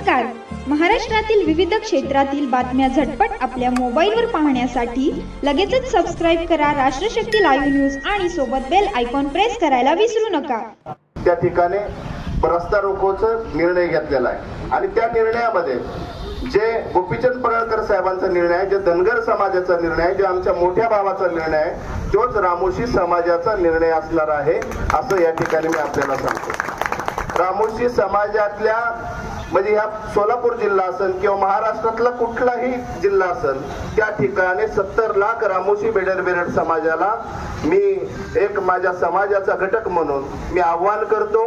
नमस्कार. महाराष्ट्रातील विविध क्षेत्रातील बातम्या झटपट आपल्या मोबाईलवर पाहण्यासाठी लगेचच सबस्क्राइब करा राष्ट्रशक्ती लाईव्ह न्यूज आणि सोबत बेल आयकॉन प्रेस करायला विसरू नका. त्या ठिकाणी रस्ता रोकोचा निर्णय घेतलेला आहे आणि त्या निर्णयामध्ये जे गोपीचंद पडळकर साहेबांचा निर्णय आहे, जे धनगर समाजाचा निर्णय आहे, जे आमच्या मोठ्या भावाचा निर्णय आहे, तोच रामोशी समाजाचा निर्णय असणार आहे असं या ठिकाणी मी आपल्याला सांगतो. रामोशी समाजातल्या म्हणजे ह्या सोलापूर जिल्हा असेल किंवा महाराष्ट्रातला कुठलाही जिल्हा असेल त्या ठिकाणी 70 लाख रामोशी बेडर समाजाला मी एक माझ्या समाजाचा घटक म्हणून मी आव्हान करतो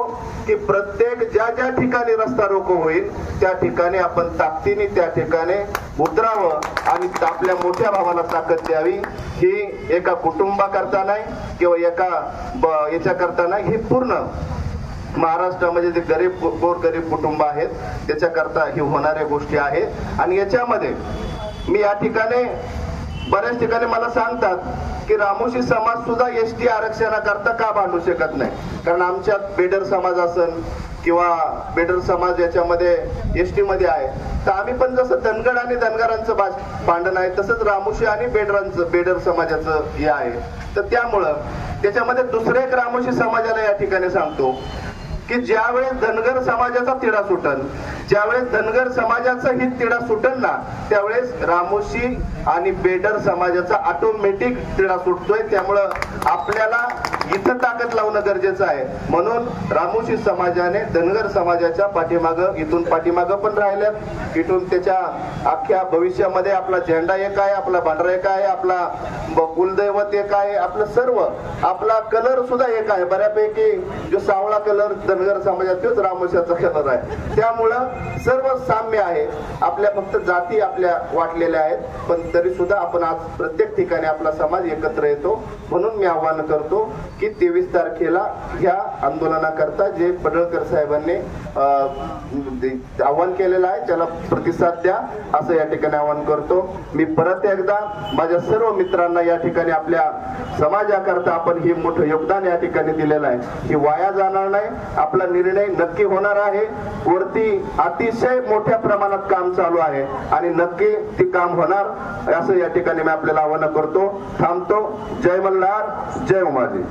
की प्रत्येक ज्या ज्या ठिकाणी रस्ता रोको होईल त्या ठिकाणी आपण ताकदीने त्या ठिकाणी उतरावं आणि आपल्या मोठ्या भावाला ताकद द्यावी. ही एका कुटुंबाकरता नाही किंवा एका याच्याकरता नाही, ही पूर्ण महाराष्ट्रामध्ये जे गरीब कुटुंब आहेत त्याच्याकरता ही होणाऱ्या गोष्टी आहेत. आणि याच्यामध्ये मी या ठिकाणी बऱ्याच ठिकाणी मला सांगतात की रामोशी समाज सुद्धा एसटी आरक्षणाकरता का भांडू शकत नाही, कारण आमच्यात बेडर समाज असेल किंवा बेडर समाज याच्यामध्ये एसटी मध्ये आहे, तर आम्ही पण जसं धनगड आणि धनगरांचं भांडण आहे तसंच रामोशी आणि बेडर समाजाचं हे आहे. तर त्यामुळं त्याच्यामध्ये दुसरे एक रामोशी समाजाला या ठिकाणी सांगतो की ज्यावेळेस धनगर समाजाचा तिढा सुटल, ज्यावेळेस धनगर समाजाचा ही तिढा सुटल ना, त्यावेळेस रामोशी आणि बेडर समाजाचा ऑटोमॅटिक तिढा सुटतोय. त्यामुळं आपल्याला इथं ताकद लावणं गरजेचं आहे. म्हणून रामोशी समाजाने धनगर समाजाच्या पाठीमागं इथून पाठीमागं पण राहिल्यात, इथून त्याच्या अख्ख्या भविष्यामध्ये आपला झेंडा एक आहे, आपला भांडरा एक आहे, आपला कुलदैवत एक आहे, आपलं सर्व आपला कलर सुद्धा एक आहे. बऱ्यापैकी जो सावळा कलर धनगर समाजात तोच रामोशाचा कलर आहे. त्यामुळं सर्व साम्य आहे. आपल्या फक्त जाती आपल्या वाटलेल्या आहेत, पण तरी सुद्धा आपण आज प्रत्येक ठिकाणी आपला समाज एकत्र येतो. म्हणून मी आवाहन करतो की 23 तारखेला ह्या आंदोलनाकरता जे पडळकर साहेबांनी आवाहन केलेलं आहे त्याला प्रतिसाद द्या असं या ठिकाणी आवाहन करतो. मी परत एकदा माझ्या सर्व मित्रांना या ठिकाणी आपल्या समाजाकरता आपण हे मोठं योगदान या ठिकाणी दिलेलं आहे, ही वाया जाणार नाही. आपला निर्णय नक्की होणार आहे. वरती अतिशय मोठ्या प्रमाणात काम चालू आहे आणि नक्की ते काम होणार असं या ठिकाणी मी आपल्याला आवाहन करतो. थांबतो. जय मल्हार, जय उमाजी.